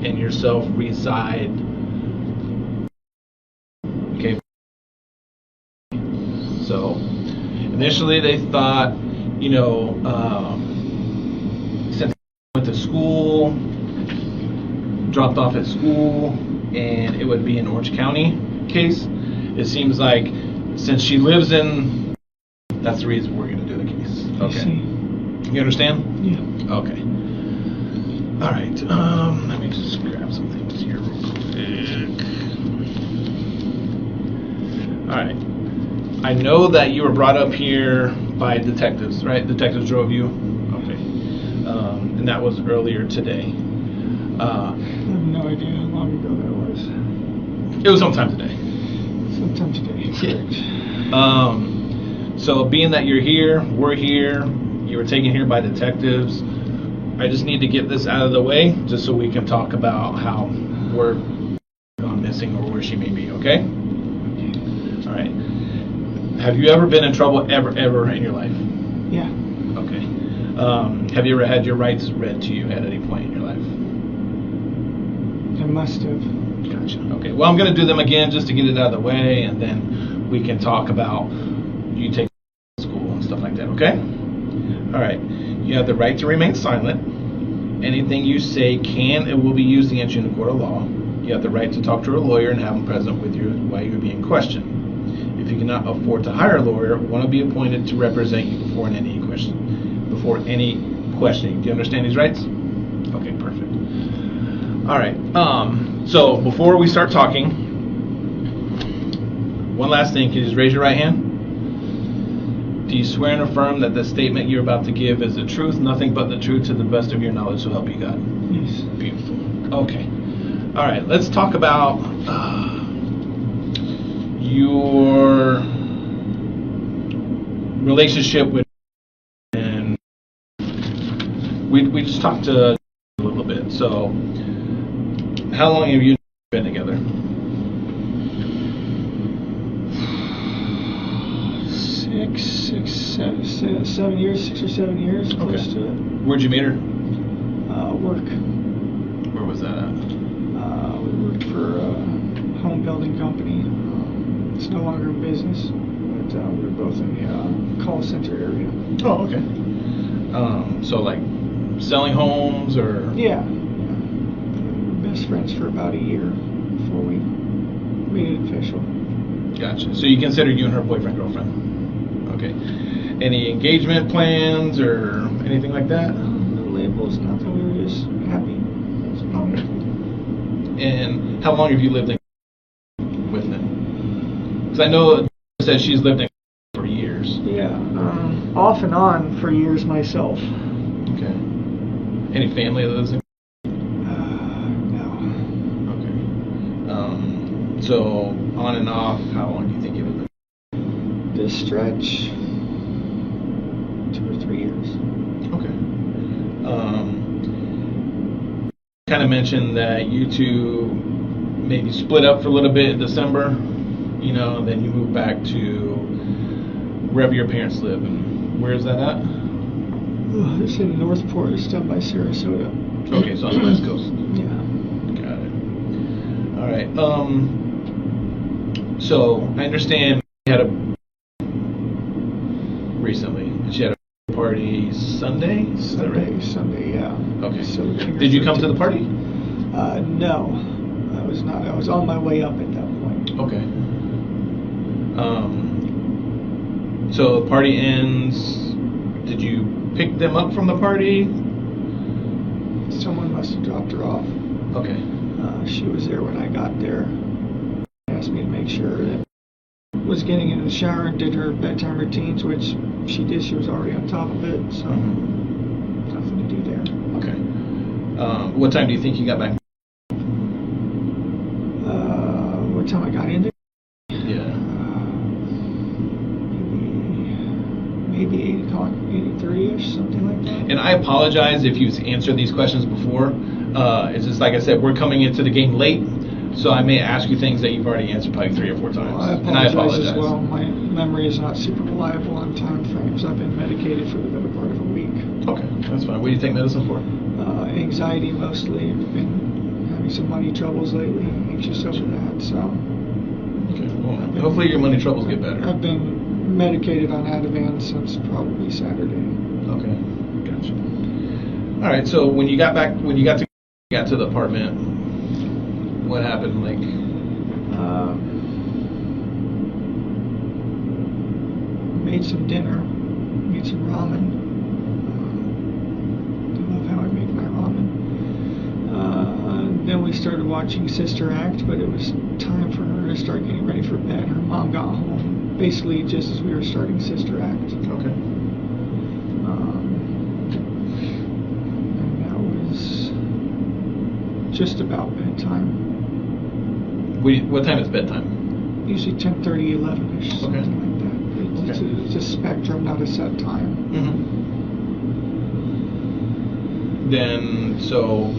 and yourself reside. Okay. So initially they thought, since he went to school, dropped off at school, and it would be an Orange County case. It seems like since she lives in, that's the reason we're going to do the case. Okay. You understand? Yeah. Okay. All right. Let me just grab some things here real quick. All right. I know that you were brought up here by detectives, right? Detectives drove you? Okay. And that was earlier today. I have no idea how long ago that was. It was sometime today. Sometime today, correct. So being that you're here, we're here, you were taken here by detectives, I just need to get this out of the way just so we can talk about how we're gone missing or where she may be, okay? All right. Have you ever been in trouble ever in your life? Yeah. Okay. Have you ever had your rights read to you at any point in your life? I must have. Gotcha. Okay. Well, I'm going to do them again just to get it out of the way, and then we can talk about you taking school and stuff like that, okay? All right. You have the right to remain silent. Anything you say can and will be used against you in a court of law. You have the right to talk to a lawyer and have him present with you while you're being questioned. If you cannot afford to hire a lawyer, one will be appointed to represent you before any questioning. Do you understand these rights? Okay, perfect. All right. So before we start talking, one last thing. Can you just raise your right hand? Do you swear and affirm that the statement you're about to give is the truth, nothing but the truth, to the best of your knowledge, so help you God? Yes. Beautiful. Okay. All right. Let's talk about your relationship with, and we just talked to a little bit. So, how long have you been together? 7 years, 6 or 7 years, close to it. Where'd you meet her? Work. Where was that at? We worked for a home building company. It's no longer in business, but we were both in the call center area. Oh, okay. So like selling homes or? Yeah. We were best friends for about a year before we made it official. Gotcha. So you consider you and her boyfriend, girlfriend? Okay. Any engagement plans or anything like that? No labels, nothing. We were just happy. Okay. And how long have you lived in with him? Because I know it says she's lived in for years. Yeah, off and on for years myself. Okay. Any family that lives in? No. Okay. So on and off, how long do you think you've been? This stretch, 2 or 3 years. Okay. Kind of mentioned that you two maybe split up for a little bit in December, then you moved back to wherever your parents live. And where is that at? It's in Northport. It's down by Sarasota. Okay, so on the West Coast. Yeah. Got it. All right. So I understand you had recently. She had a party Sunday? Is that right? Sunday, yeah. Okay. So did you come to the party? No, I was not. I was on my way up at that point. Okay. So the party ends. Did you pick them up from the party? Someone must have dropped her off. Okay. She was there when I got there. Asked me to make sure that I was getting into the shower and did her bedtime routines, which she did. She was already on top of it, so nothing to do there. Okay. What time do you think you got back? What time I got into? Yeah. Maybe 8 o'clock, 8:30ish, something like that. And I apologize if you've answered these questions before. It's just like I said, we're coming into the game late, so I may ask you things that you've already answered probably 3 or 4 times. Well, and I apologize as well. My memory is not super reliable on time frames. I've been medicated for the better part of a week. Okay, that's fine. What do you take medicine for? Anxiety mostly. I've been having some money troubles lately. Anxious over that, so. Okay. Well, hopefully your money troubles get better. I've been medicated on Ativan since probably Saturday. Okay. Gotcha. All right. So when you got to the apartment, what happened? Like. Made some dinner. Made some ramen. I love how I make my ramen. Then we started watching Sister Act, but it was time for her to start getting ready for bed. Her mom got home basically just as we were starting Sister Act. Okay. And that was just about bedtime. What time is bedtime? Usually 10:30, 11ish, Okay. something like that. It's a spectrum, not a set time. Mm-hmm. Then, so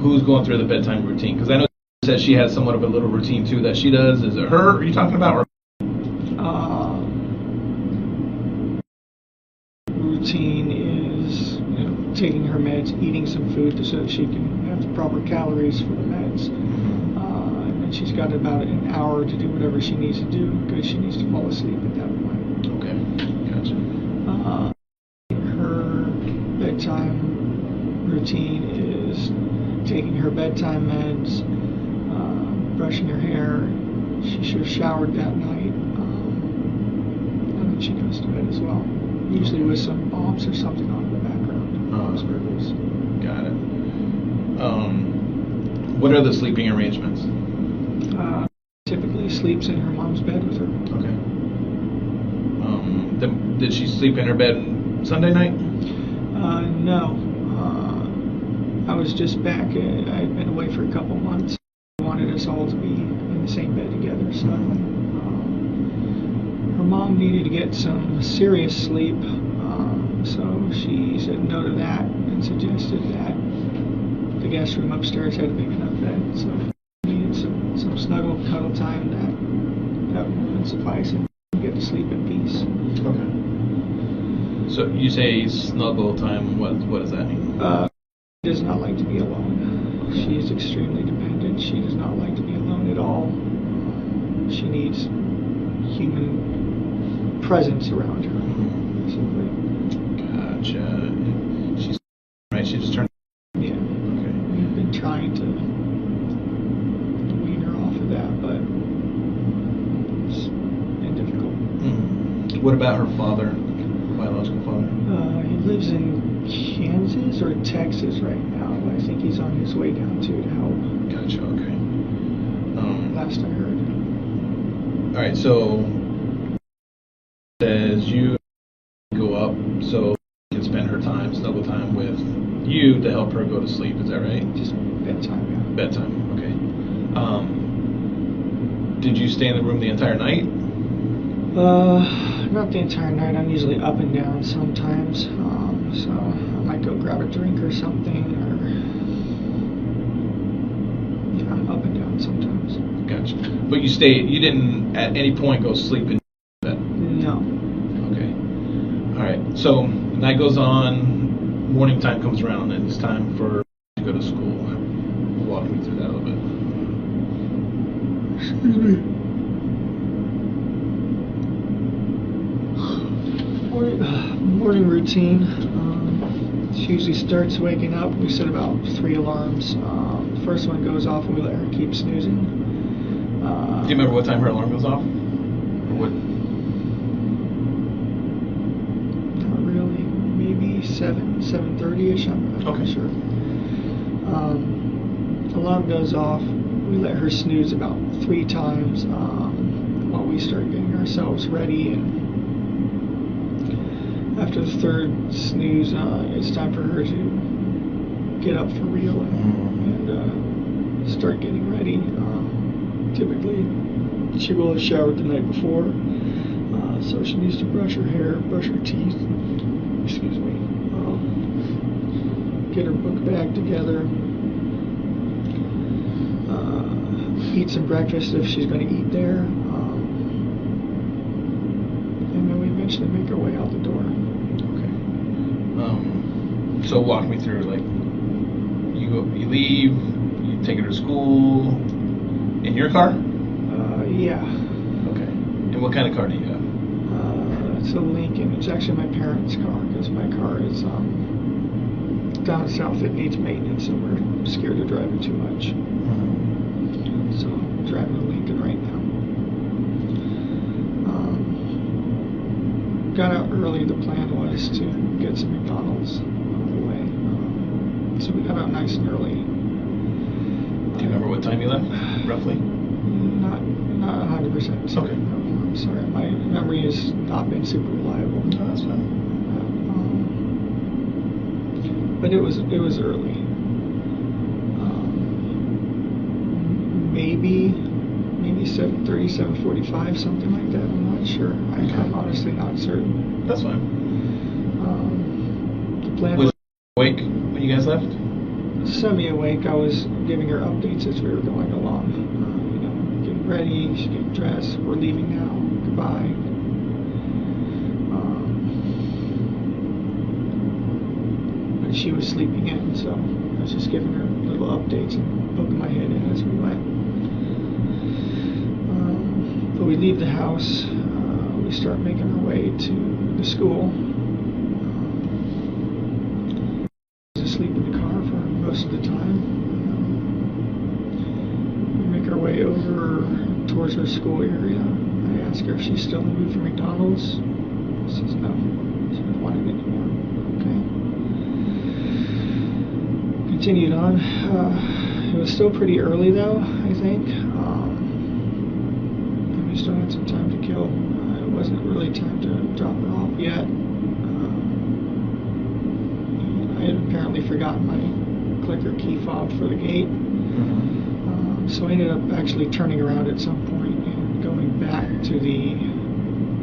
who's going through the bedtime routine? Because I know she said she has somewhat of a little routine too that she does. Is it her? Are you talking about? Or? Routine is taking her meds, eating some food so that she can have the proper calories for the meds. And then she's got about an hour to do whatever she needs to do because she needs to fall asleep at that point. Okay, gotcha. Her bedtime routine is taking her bedtime meds, brushing her hair. She should have showered that night, and then she goes to bed as well. Usually with some bombs or something on in the background. Bombs burgers. Got it. What are the sleeping arrangements? Typically sleeps in her mom's bed with her. Okay. Did she sleep in her bed Sunday night? No. I was just back. I had been away for a couple months. I wanted us all to be in the same bed together. So her mom needed to get some serious sleep. So she said no to that and suggested that the guest room upstairs had a big enough bed. So we needed some snuggle, cuddle time that would suffice and get to sleep in peace. Okay. So you say snuggle time. What does that mean? She does not like to be alone. She is extremely dependent. She does not like to be alone at all. She needs human presence around her. Simply. Gotcha. She's right. She just turned. Yeah. Okay. We've been trying to wean her off of that, but it's been difficult. What about her father, her biological father? He lives in Kansas or Texas right now. I think he's on his way down to help. Gotcha. Okay. Last I heard. All right. So says you go up so you can spend her time, snuggle time with you to help her go to sleep. Is that right? Just bedtime, yeah. Bedtime. Okay. Did you stay in the room the entire night? Not the entire night. I'm usually up and down sometimes. So I might go grab a drink or something, or yeah, I'm up and down sometimes. Gotcha. But you didn't at any point go sleep in bed? No. Okay. All right. So night goes on, morning time comes around, and it's time for to go to school. Walk me through that a little bit. Excuse me. Morning routine. She usually starts waking up. We set about 3 alarms. The first one goes off and we let her keep snoozing. Do you remember what time her alarm goes off? Or what? Not really. Maybe 7:30ish. I'm not Okay. sure. Alarm goes off. We let her snooze about 3 times while we start getting ourselves ready. And after the 3rd snooze, it's time for her to get up for real and start getting ready. Typically, she will have showered the night before, so she needs to brush her hair, brush her teeth, excuse me, get her book bag together, eat some breakfast if she's going to eat there, and then we eventually make our way out the door. Okay. So walk me through, like, you you leave, you take her to school in your car? Yeah. Okay. And what kind of car do you have? It's a Lincoln. It's actually my parents' car because my car is down south. It needs maintenance, and we're scared to drive it too much. So I'm driving a Lincoln right now. Got out early. The plan was to get some McDonald's on the way. So we got out nice and early. Do you remember what time you left, roughly? Not 100%. Okay. No, I'm sorry. My memory has not been super reliable. No, that's fine. But it was early. Maybe 7:30, 7:45, something like that. I'm not sure. I'm honestly not certain. That's fine. The plan was awake when you guys left? Semi-awake. I was giving her updates as we were going along. Getting ready, she's getting dressed. We're leaving now. Goodbye. But she was sleeping in, so I was just giving her little updates and poking my head in as we went. But we leave the house. We start making our way to the school. Asleep in the car for most of the time. We make our way over towards her school area. I ask her if she's still in the mood for McDonald's. She says no. She doesn't want it anymore. Okay. Continued on. It was still pretty early though, I think. And we still had some time to kill. It wasn't really time to drop her off yet. I had apparently forgotten my clicker key fob for the gate. So I ended up actually turning around at some point and going back to the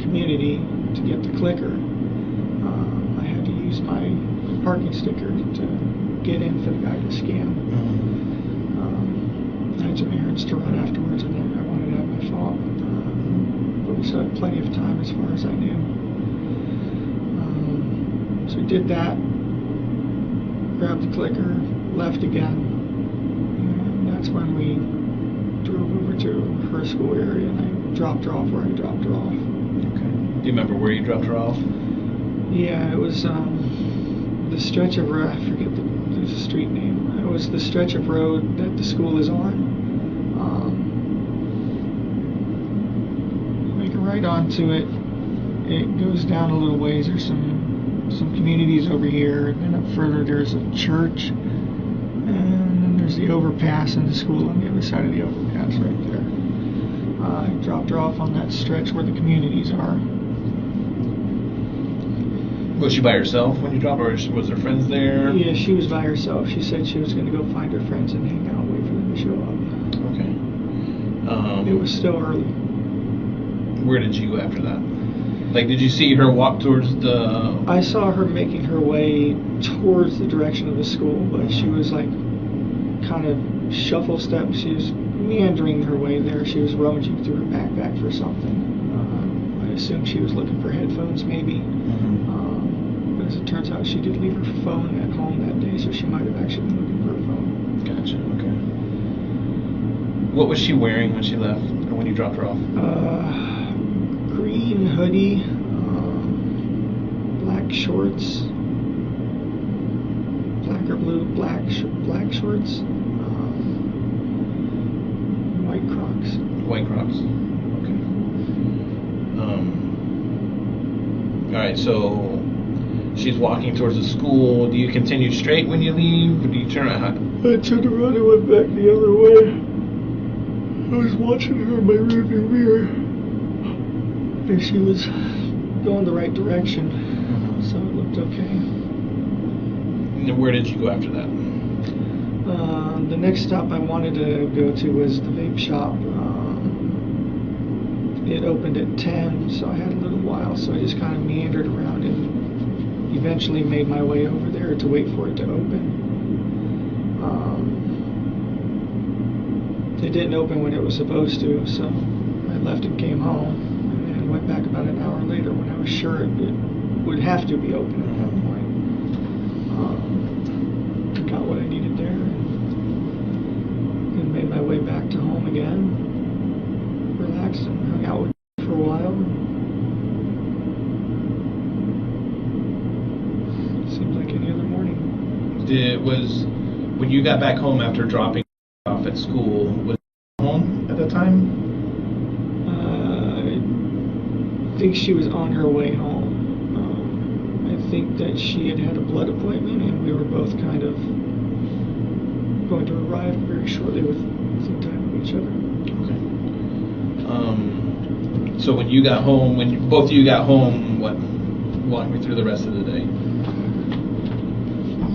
community to get the clicker. I had to use my parking sticker to get in for the guy to scan. I had some errands to run afterwards, and then I wanted to have my fob. But we still had plenty of time as far as I knew. So we did that. Grabbed the clicker, left again, and that's when we drove over to her school area, and I dropped her off where I dropped her off. Okay. Do you remember where you dropped her off? Yeah, it was the stretch of road. I forget the street name. It was the stretch of road that the school is on. Make a right onto it. It goes down a little ways. There's some communities over here, and then up further there's a church, and then there's the overpass and the school on the other side of the overpass right there. I dropped her off on that stretch where the communities are. Was she by herself when you dropped her, or was there friends there? Yeah, she was by herself. She said she was going to go find her friends and hang out, wait for them to show up. Okay. It was still early. Where did you go after that? Like, did you see her walk towards the... I saw her making her way towards the direction of the school, but she was like kind of shuffle step. She was meandering her way there. She was rummaging through her backpack for something. I assumed she was looking for headphones maybe. But as it turns out, she did leave her phone at home that day, so she might have actually been looking for her phone. Gotcha, okay. What was she wearing when she left, or when you dropped her off? Green hoodie, black shorts, black or blue, black shorts, white Crocs. White Crocs. Okay. All right. So she's walking towards the school. Do you continue straight when you leave, or do you turn around? I turned around and went back the other way. I was watching her in my rearview mirror. And she was going the right direction, so it looked okay. And where did you go after that? The next stop I wanted to go to was the vape shop. It opened at 10, so I had a little while, so I just kind of meandered around and eventually made my way over there to wait for it to open. It didn't open when it was supposed to, so I left and came home. Went back about an hour later when I was sure it would have to be open at that point. Got what I needed there and When you got back home after dropping off at school, was she home at that time? I think she was on her way home. I think that she had a blood appointment, and we were both kind of going to arrive very shortly within time of each other. Okay. So when you got home, both of you got home, walk me through the rest of the day.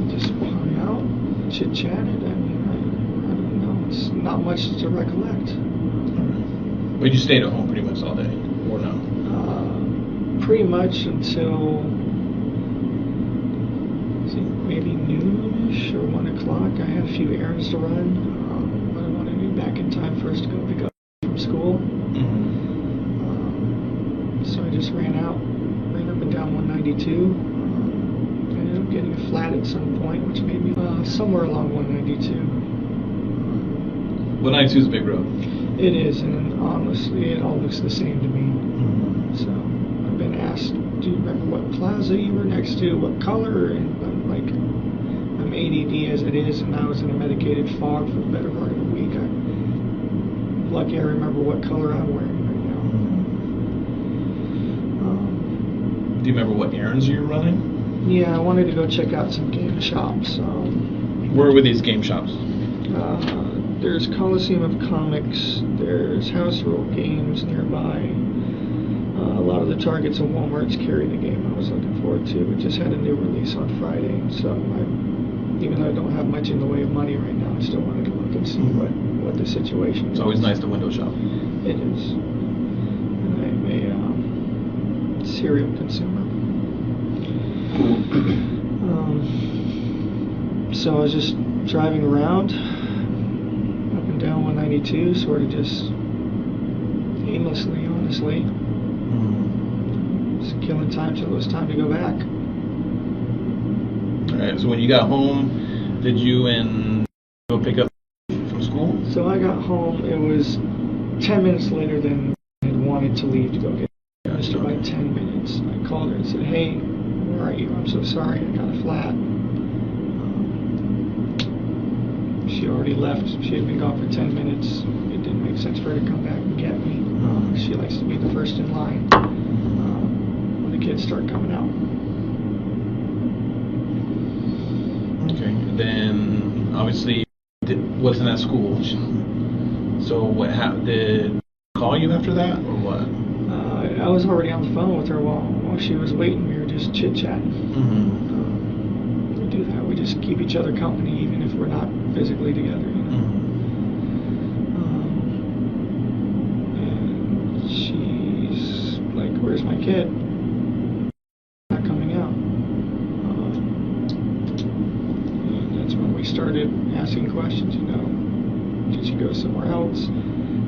Just hung out, chit-chatted. I mean, I don't know. It's not much to recollect. Right. But you stayed at home pretty much all day, or no? Pretty much until maybe noonish or 1 o'clock. I had a few errands to run, but I wanted to be back in time for us to go pick up from school. Mm-hmm. So I just ran up and down 192. I ended up getting a flat at some point, which made me somewhere along 192. 192 is a big road. It is, and honestly, it all looks the same to me. Mm-hmm. So I've been asked, do you remember what plaza you were next to, what color? And I'm like, I'm ADD as it is, and I was in a medicated fog for the better part of a week. I'm lucky I remember what color I'm wearing right now. Do you remember what errands you were running? Yeah, I wanted to go check out some game shops. Where were these game shops? There's Coliseum of Comics, there's House Rule Games nearby. A lot of the Targets and Walmarts carry the game I was looking forward to. It just had a new release on Friday, so even though I don't have much in the way of money right now, I still wanted to look and see what the situation is. It's always nice to window shop. It is. And I'm a serial consumer. So I was just driving around up and down 192, sort of just aimlessly, honestly. Just killing time till it was time to go back. Alright, so when you got home, did you go pick up from school? So I got home, it was 10 minutes later than I had wanted to leave to go get her. Just about 10 minutes. I called her and said, hey, where are you? I'm so sorry, I got a flat. She already left. She had been gone for 10 minutes. It didn't make sense for her to come back and get me. She likes to be the first in line when the kids start coming out. Okay. And then, obviously, wasn't at school. So what happened? Did she call you after that, or what? I was already on the phone with her while she was waiting. We were just chit-chatting. Mm-hmm. We do that. We just keep each other company, even if we're not physically together, you know. And she's like, where's my kid? Not coming out. And that's when we started asking questions, you know. Did she go somewhere else?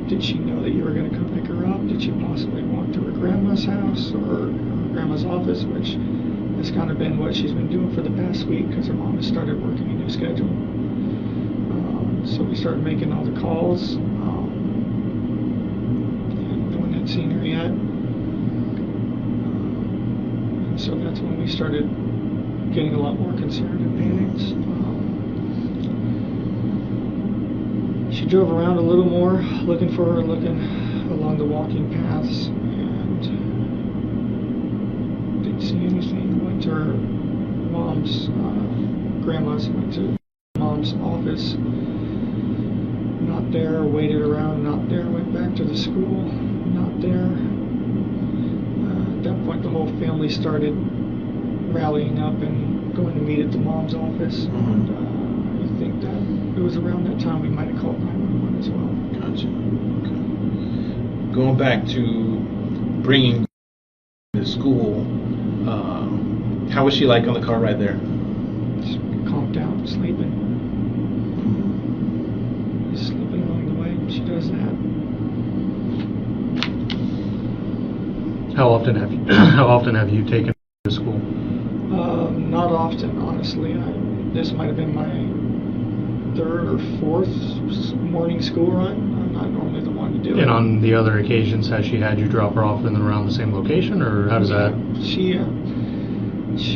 Did she know that you were going to come pick her up? Did she possibly walk to her grandma's house or her grandma's office, which has kind of been what she's been doing for the past week because her mom has started working a new schedule. So we started making all the calls. And no one had seen her yet. And so that's when we started getting a lot more concerned and panicked. She drove around a little more, looking for her, looking along the walking paths, and didn't see anything. Went to her mom's, grandma's, went to mom's office. Not there, waited around, not there, went back to the school, not there. At that point, the whole family started rallying up and going to meet at the mom's office. And I think that it was around that time we might have called 911 as well. Gotcha. Okay. Going back to bringing to school, how was she like on the car ride there? Just calmed down, sleeping. Sleeping along the way. She does that. How often have you taken her to school? Not often, honestly. This might have been my third or fourth morning school run. I'm not normally the one to do it. And on the other occasions, has she had you drop her off in and around the same location, or how does that? She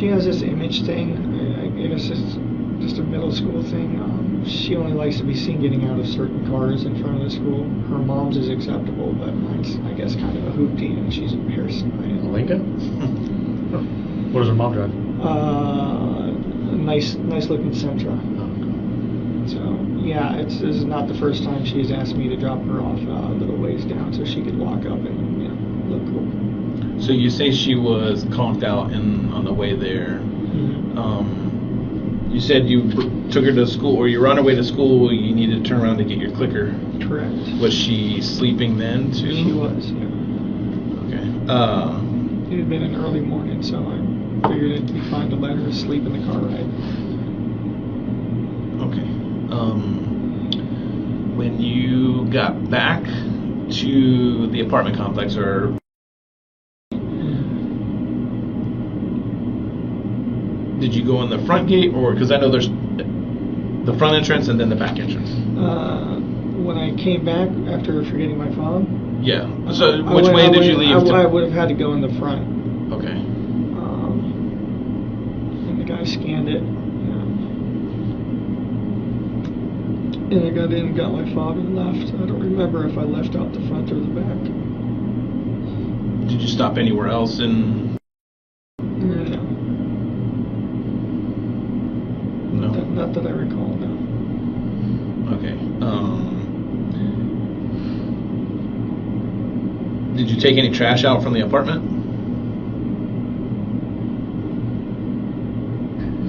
has this image thing. I guess it's just a middle school thing. She only likes to be seen getting out of certain cars in front of the school. Her mom's is acceptable, but mine's, I guess, kind of a hoopty, and she's embarrassing. A Lincoln? What does her mom drive? A nice looking Sentra. So yeah, this is not the first time she's asked me to drop her off a little ways down so she could walk up and look cool. So you say she was conked out on the way there. Mm-hmm. You said you took her to school, or you were on her way to school. You needed to turn around to get your clicker. Correct. Was she sleeping then too? She was. Yeah. Okay. It had been an early morning, so I figured it'd be fine to let her sleep in the car ride. Okay. When you got back to the apartment complex, or did you go in the front gate, or because I know there's the front entrance and then the back entrance? When I came back after forgetting my phone. Yeah. So which way did you leave? I would have had to go in the front. Okay. And the guy scanned it. And I got in and got my fob and left. I don't remember if I left out the front or the back. Did you stop anywhere else in? No. No. Not that I recall, no. Okay. Did you take any trash out from the apartment?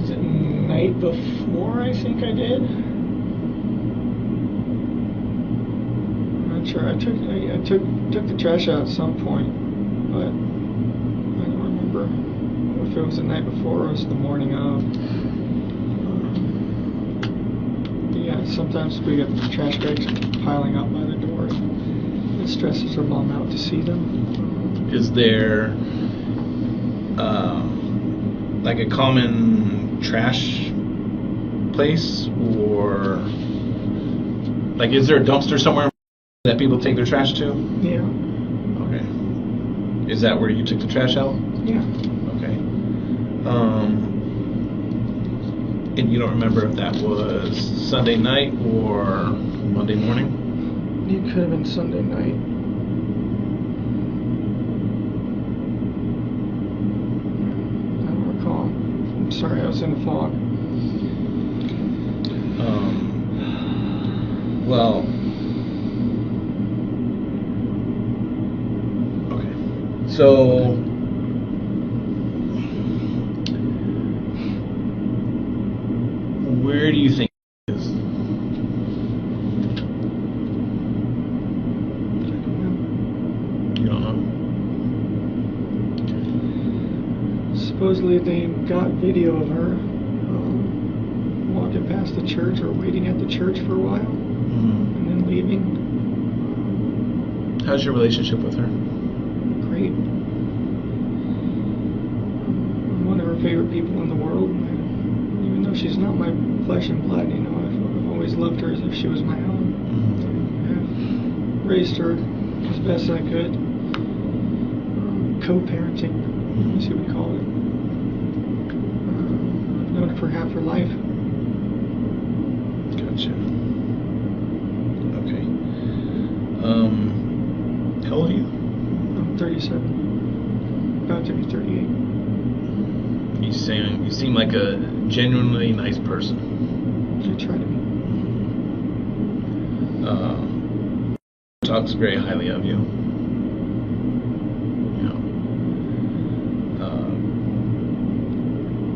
The night before, I think I did. Sure, I took the trash out at some point, but I don't remember if it was the night before or it was the morning of. Yeah, sometimes we get the trash bags piling up by the door. It stresses her mom out to see them. Is there like a common trash place, or like is there a dumpster somewhere that people take their trash to? Yeah. Okay. Is that where you took the trash out? Yeah. Okay. And you don't remember if that was Sunday night or Monday morning? It could have been Sunday night. I don't recall. I'm sorry, I was in the fog. Well, so, where do you think it is? You don't know? Supposedly they got video of her walking past the church or waiting at the church for a while and then leaving. How's your relationship with her? Great. I'm one of her favorite people in the world. Even though she's not my flesh and blood, I've always loved her as if she was my own. I've raised her as best I could. Co-parenting, I guess you would call it. I've known her for half her life. Gotcha. Okay. How old are you? 37, about to be 38. You seem like a genuinely nice person. I try to be. Talks very highly of you.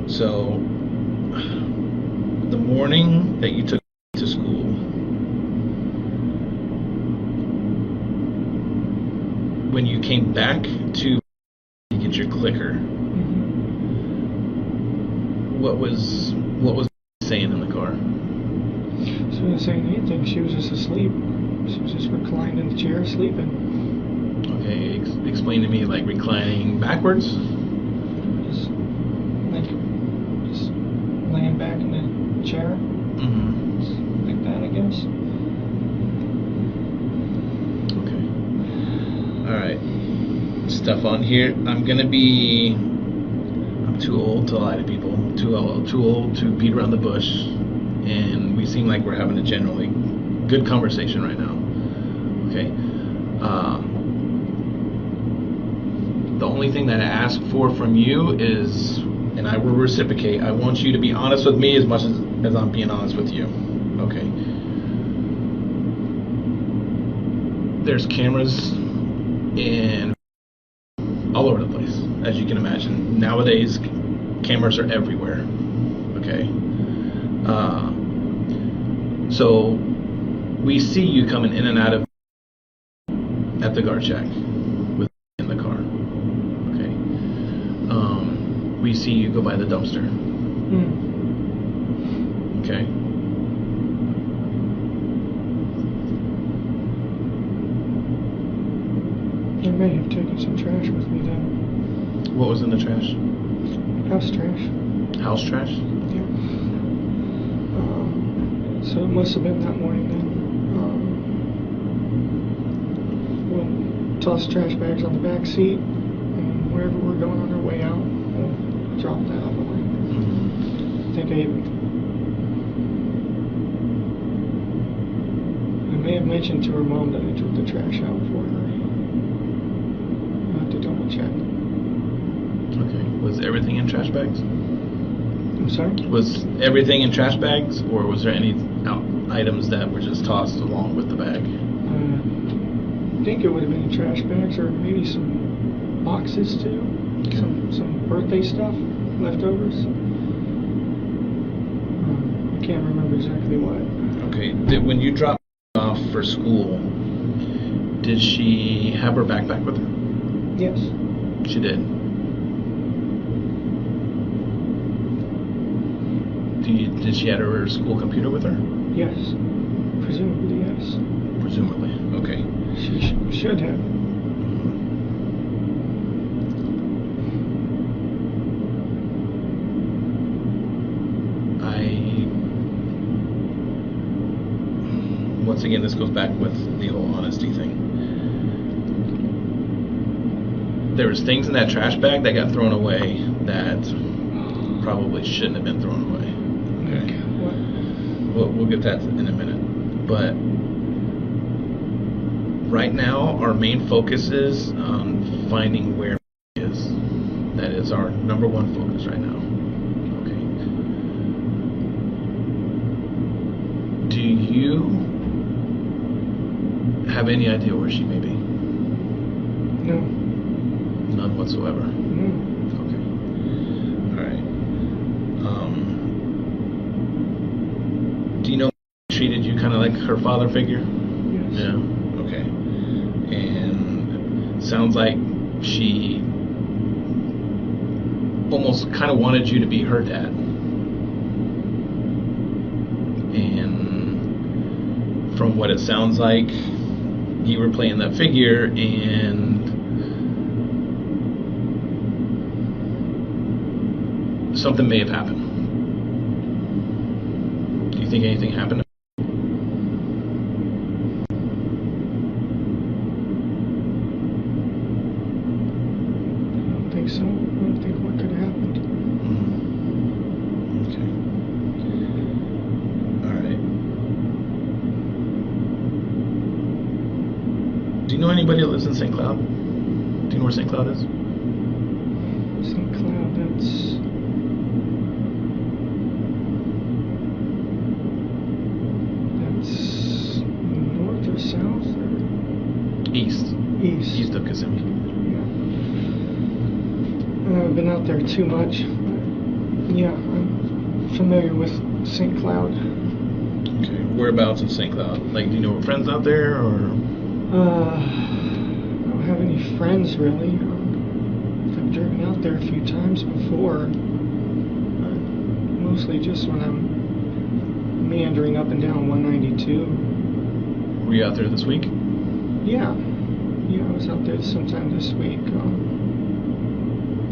So the morning that you took to school, when you came back to get your clicker, what was saying in the car? She wasn't saying anything. She was just asleep. She was just reclined in the chair, sleeping. Okay, explain to me, like reclining backwards? Just laying back in the chair. Just like that, I guess. All right, Stephan, here I'm too old to lie to people, too old to beat around the bush, and we seem like we're having a generally good conversation right now. Okay. The only thing that I ask for from you is, and I will reciprocate, I want you to be honest with me as much as I'm being honest with you. Okay. There's cameras in all over the place, as you can imagine. Nowadays, cameras are everywhere. Okay. So we see you coming in and out of at the guard shack with in the car. Okay. We see you go by the dumpster. Okay. I may have taken some trash with me then. What was in the trash? House trash. House trash? Yeah. So it must have been that morning then. We'll toss trash bags on the back seat, and wherever we're going on our way out, we'll drop that on the way. I think I may have mentioned to her mom that I took the trash out for her. I'll have to double check. Okay. Was everything in trash bags? I'm sorry? Was everything in trash bags, or was there any items that were just tossed along with the bag? I think it would have been in trash bags, or maybe some boxes too. Okay. Some birthday stuff, leftovers. I can't remember exactly what. Okay. When you dropped off for school, did she have her backpack with her? Yes. She did. Did she have her school computer with her? Yes. Presumably, yes. Presumably. Okay. She should have. Once again, this goes back with the whole honesty thing. There was things in that trash bag that got thrown away that probably shouldn't have been thrown away. Okay. What? We'll get that in a minute. But right now, our main focus is on finding where he is. That is our number one focus right now. Okay. Do you have any idea where she may be? No. None whatsoever. No. Okay. All right. Do you know she treated you kind of like her father figure? Yes. Yeah. Okay. And sounds like she almost kind of wanted you to be her dad. And from what it sounds like, you were playing that figure, and something may have happened. Do you think anything happened? I don't think so. I don't think what could have happened. Okay. All right. Do you know anybody that lives in St. Cloud? Do you know where St. Cloud is? St. Cloud, that's north or south or East. east? East of Kissimmee. Yeah. I've been out there too much. But yeah, I'm familiar with St. Cloud. Okay. Whereabouts in St. Cloud? Like, do you know friends out there, or? I don't have any friends really. I've driven out there a few times before. Mostly just when I'm meandering up and down 192. Were you out there this week? Yeah, I was out there sometime this week.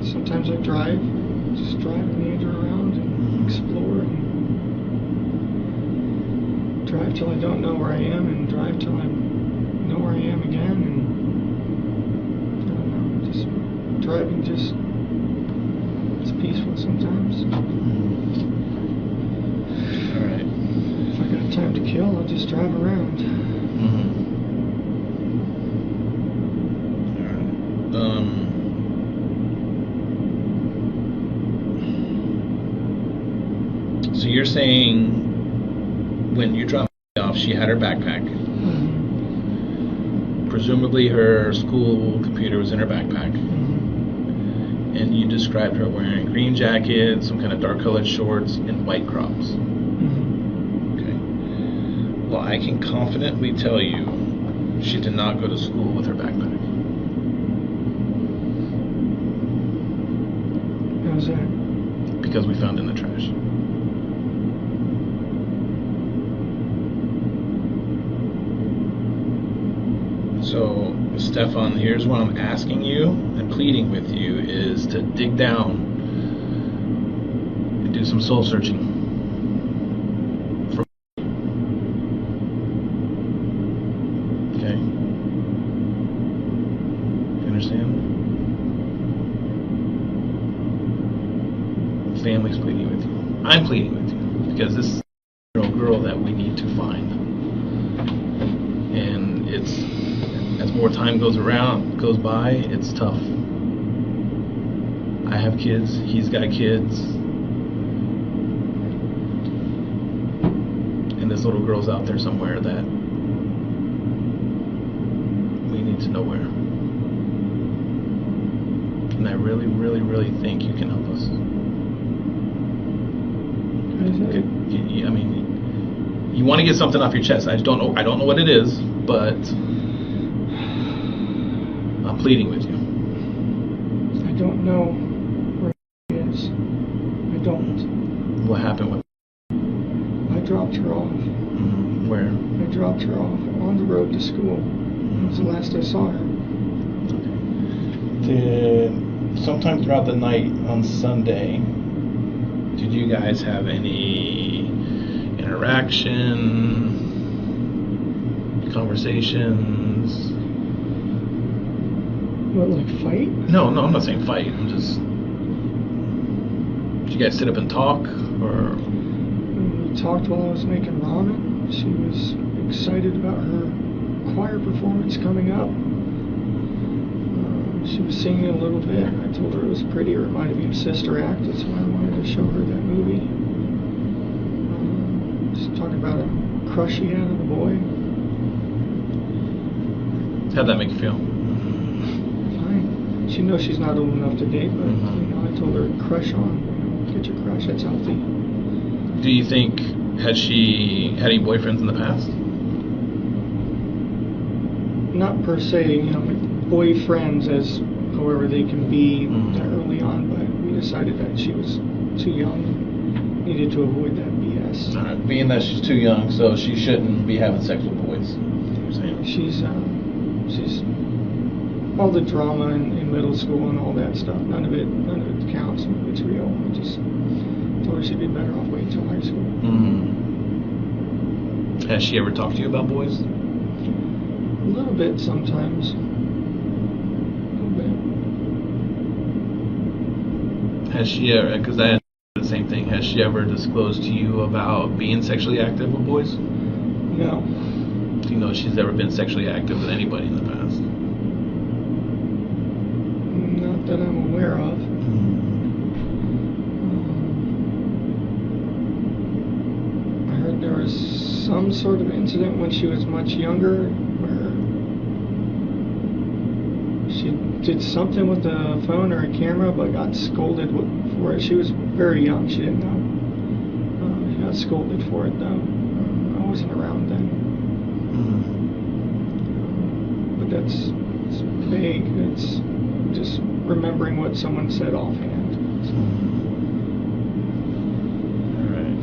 Sometimes I just drive and meander around and explore, and drive till I don't know where I am, and drive till I know where I am again, and I don't know, just driving, just it's peaceful. peaceful sometimes. All right. If I got time to kill, I'll just drive around. All right. So you're saying when you dropped her off, she had her backpack. Presumably her school computer was in her backpack. And you described her wearing green jacket, some kind of dark colored shorts, and white Crocs. Okay. Well, I can confidently tell you she did not go to school with her backpack. How's that? Because we found it in the trash. So, Stephan, here's what I'm asking you and pleading with you is to dig down and do some soul searching. Okay? You understand? The family's pleading with you. I'm pleading with you because this is a girl that we need to find. And it's... as more time goes by, it's tough. I have kids, he's got kids, and this little girl's out there somewhere that we need to know where. And I really, really, really think you can help us. I mean, you want to get something off your chest. I don't know what it is, but I'm pleading with you. I don't know where she is. I don't. What happened with I dropped her off. Where? I dropped her off on the road to school. That was the last I saw her. Sometime throughout the night on Sunday, did you guys have any interaction, conversations? What, like fight? No, I'm not saying fight. I'm just... Did you guys sit up and talk, or...? We talked while I was making ramen. She was excited about her choir performance coming up. She was singing a little bit. I told her it was pretty. It reminded me of Sister Act. That's why I wanted to show her that movie. Just talking about a crush she had on the boy. How'd that make you feel? Fine. She knows she's not old enough to date, but I told her crush on. Get your crush. That's healthy. Do you think, had she had any boyfriends in the past? Not per se, boyfriends as however they can be early on, but we decided that she was too young, needed to avoid that BS. All right. Being that she's too young, so she shouldn't be having sex with boys. You're saying? She's all the drama in middle school and all that stuff. None of it counts. None of it's real. I just told her she'd be better off waiting till high school. Has she ever talked to you about boys? A little bit sometimes. A little bit. Has she ever, because I asked the same thing, has she ever disclosed to you about being sexually active with boys? No. Do you know if she's ever been sexually active with anybody in the past? Not that I'm aware of. I heard there was some sort of incident when she was much younger where she did something with the phone or a camera but got scolded for it. She was very young. She didn't know. She got scolded for it though. I wasn't around then. But it's vague. It's just remembering what someone said offhand. All right.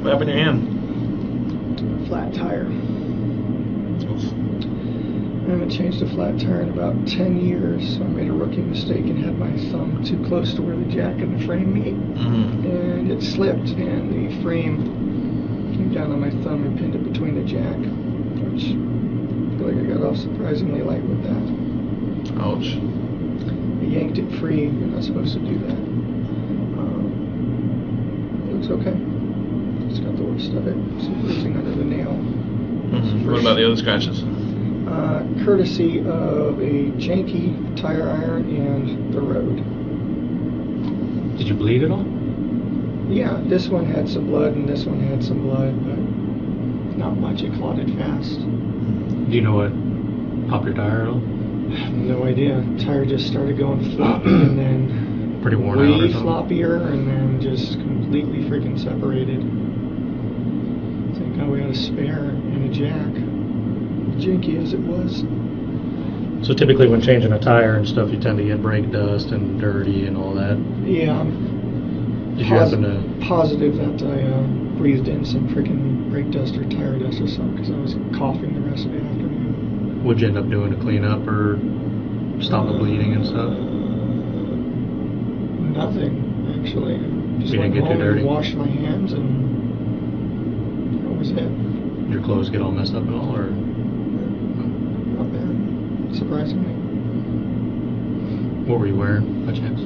What happened to your hand? Flat tire. Oof. I haven't changed a flat tire in about 10 years, so I made a rookie mistake and had my thumb too close to where the jack and the frame meet. And it slipped, and the frame came down on my thumb and pinned it between the jack, which I feel like I got off surprisingly light with that. Ouch. I yanked it free. You're not supposed to do that. It looks okay. It's got the worst of it. Some bruising under the nail. Mm-hmm. What about the other scratches? Courtesy of a janky tire iron and the road. Did you bleed at all? Yeah, this one had some blood and this one had some blood, but not much. It clotted fast. Do you know what popped your tire at all? I have no idea. Tire just started going floppy and then Pretty worn way out or something? floppier and then just completely freaking separated. Thank God we had a spare and a jack. Janky as it was. So typically when changing a tire and stuff, you tend to get brake dust and dirty and all that. Yeah, Did you happen to... positive that I breathed in some freaking brake dust or tire dust or something because I was coughing the rest of the afternoon. What'd you end up doing to clean up or stop the bleeding and stuff? Nothing, actually. Just You went didn't get home too dirty? and washed my hands and that was it. Your clothes get all messed up at all, or... Not bad, surprisingly. What were you wearing, by chance?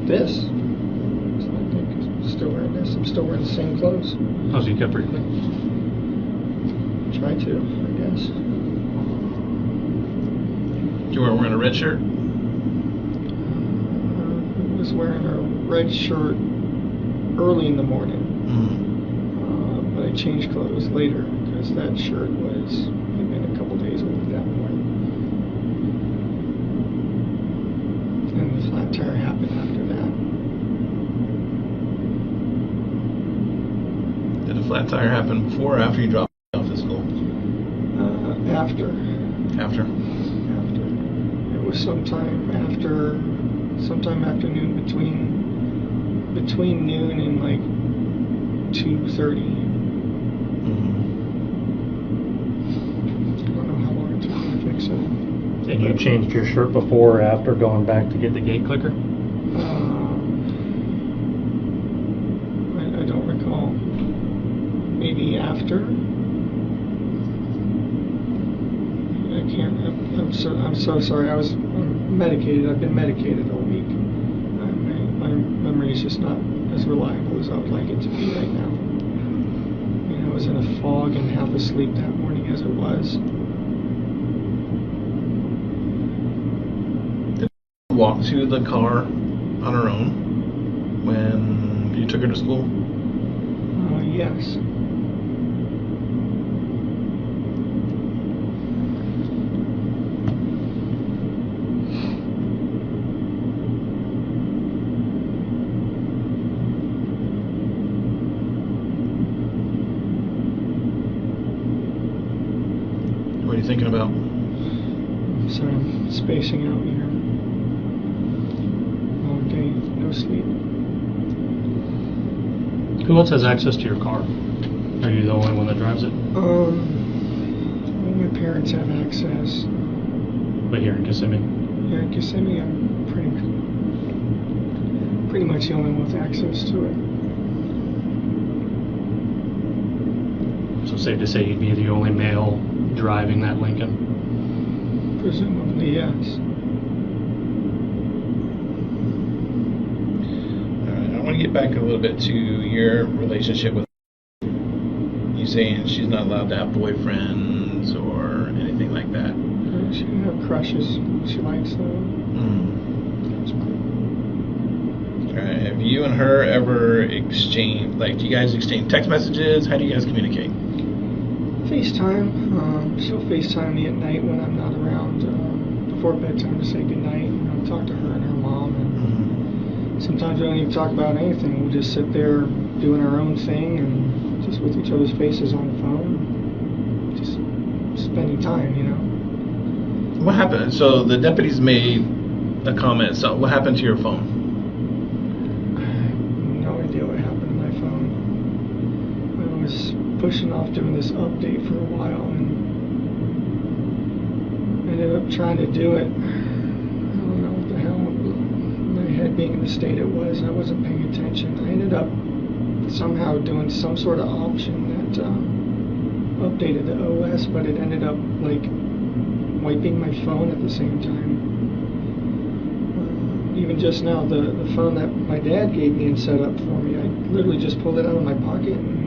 This. So I think I'm still wearing this. I'm still wearing the same clothes. Oh, so you kept pretty clean. Try to, I guess. You weren't wearing a red shirt? I was wearing a red shirt early in the morning. Mm-hmm. But I changed clothes later because that shirt was had been a couple days old at that point. And the flat tire happened after that. Did the flat tire happen before or after you dropped off to school? After. After. It was sometime afternoon between noon and like 2:30. Mm-hmm. I don't know how long it took me to fix it. And you changed your shirt before or after going back to get the gate clicker? I don't recall. Maybe after. I can't. I'm so sorry. I'm medicated. I've been medicated all week. My memory is just not as reliable as I would like it to be right now. I was in a fog and half asleep that morning as it was. Did you walk to the car on her own when you took her to school? Yes. What are you thinking about? Sorry, I'm spacing out here. Long day, no sleep. Who else has access to your car? Are you the only one that drives it? Well, my parents have access. But here in Kissimmee? Here in Kissimmee, I'm pretty much the only one with access to it. So safe to say you'd be the only male driving that Lincoln? Presumably, yes. Alright, I want to get back a little bit to your relationship with you saying she's not allowed to have boyfriends or anything like that. She can have crushes she likes, though. That's Alright, have you and her ever exchanged, like, do you guys exchange text messages? How do you guys communicate? FaceTime. She'll FaceTime me at night when I'm not around before bedtime to say goodnight. Talk to her and her mom. And sometimes we don't even talk about anything. We'll just sit there doing our own thing and just with each other's faces on the phone. Just spending time, What happened? So the deputies made a comment. So what happened to your phone? I have no idea what happened to my phone. I was pushing off doing this update for a while and ended up trying to do it. I don't know what the hell, my head being in the state it was, I wasn't paying attention. I ended up somehow doing some sort of option that updated the OS, but it ended up like wiping my phone at the same time. Even just now, the phone that my dad gave me and set up for me, I literally just pulled it out of my pocket and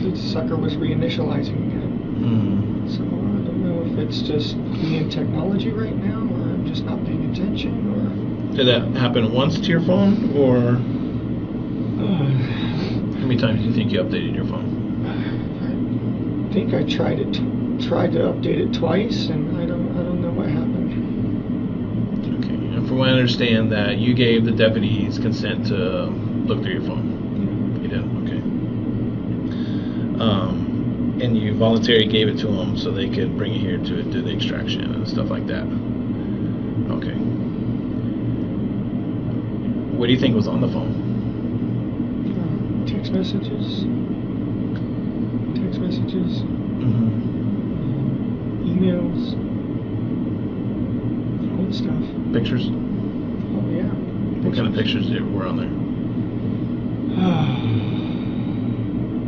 the sucker was reinitializing again. So I don't know if it's just me in technology right now, or I'm just not paying attention, or... Did that happen once to your phone, or how many times do you think you updated your phone? I think I tried to update it twice, and I don't know what happened. Okay, and from what I understand, that you gave the deputies consent to look through your phone. Yeah. You did, okay. And you voluntarily gave it to them so they could bring it here to do the extraction and stuff like that. Okay. What do you think was on the phone? Text messages. Emails. Old stuff. Pictures? Oh, yeah. What kind of pictures were on there?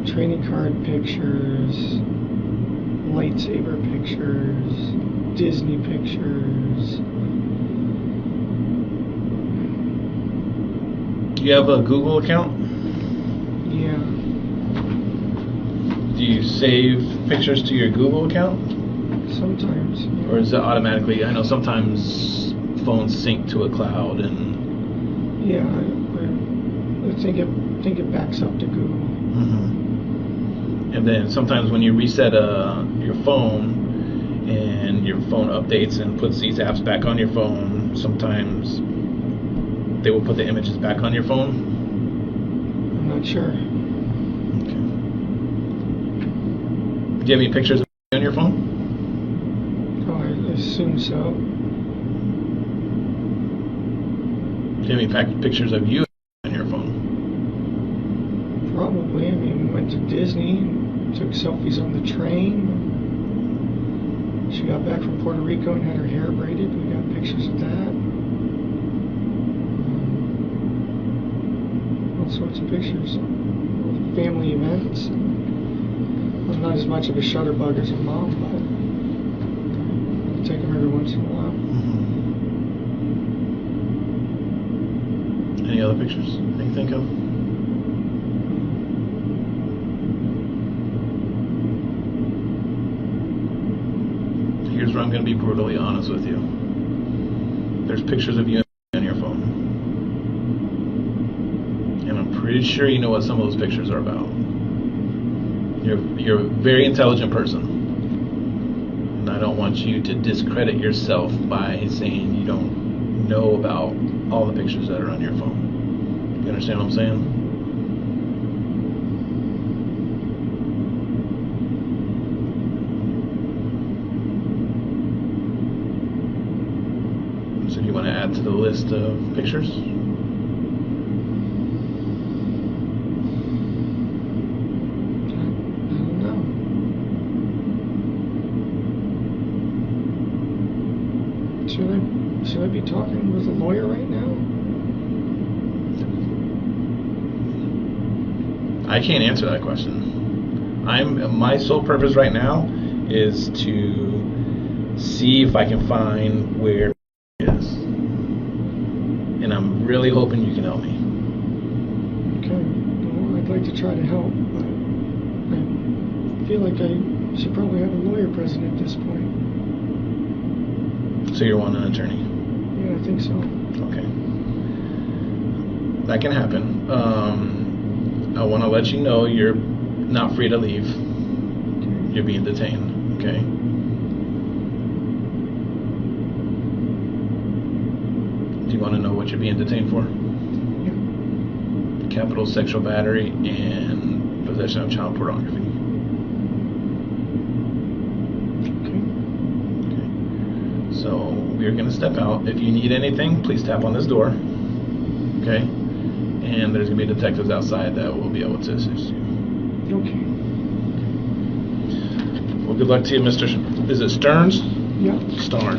Training card pictures, lightsaber pictures, Disney pictures. Do you have a Google account? Yeah. Do you save pictures to your Google account? Sometimes. Yeah. Or is it automatically? I know sometimes phones sync to a cloud and... Yeah, I think it backs up to Google. And then sometimes when you reset your phone and your phone updates and puts these apps back on your phone, sometimes they will put the images back on your phone. I'm not sure. Okay. Do you have any pictures on your phone? Oh, I assume so. Do you have any pictures of you on your phone? Probably. I mean, we went to Disney and took selfies on the train. She got back from Puerto Rico and had her hair braided. We got pictures of that. All sorts of pictures. Family events. I'm not as much of a shutterbug as her mom, but I'll take them every once in a while. Any other pictures that you think of? Here's where I'm going to be brutally honest with you. There's pictures of you on your phone. And I'm pretty sure you know what some of those pictures are about. You're a very intelligent person. And I don't want you to discredit yourself by saying you don't know about all the pictures that are on your phone. You understand what I'm saying? So do you want to add to the list of pictures? I don't know. Should I be talking with a lawyer right now? I can't answer that question. My sole purpose right now is to see if I can find where it is. And I'm really hoping you can help me. Okay. Well, I'd like to try to help, but I feel like I should probably have a lawyer present at this point. So you're wanting an attorney? Yeah, I think so. Okay. That can happen. I want to let you know you're not free to leave. Okay. You're being detained, okay? Do you want to know what you're being detained for? Yeah. Capital sexual battery and possession of child pornography. Okay. Okay. So we're going to step out. If you need anything, please tap on this door. Okay? And there's going to be detectives outside that will be able to assist you. Okay. Well, good luck to you, Mr. Is it Sterns? Yeah. Stern.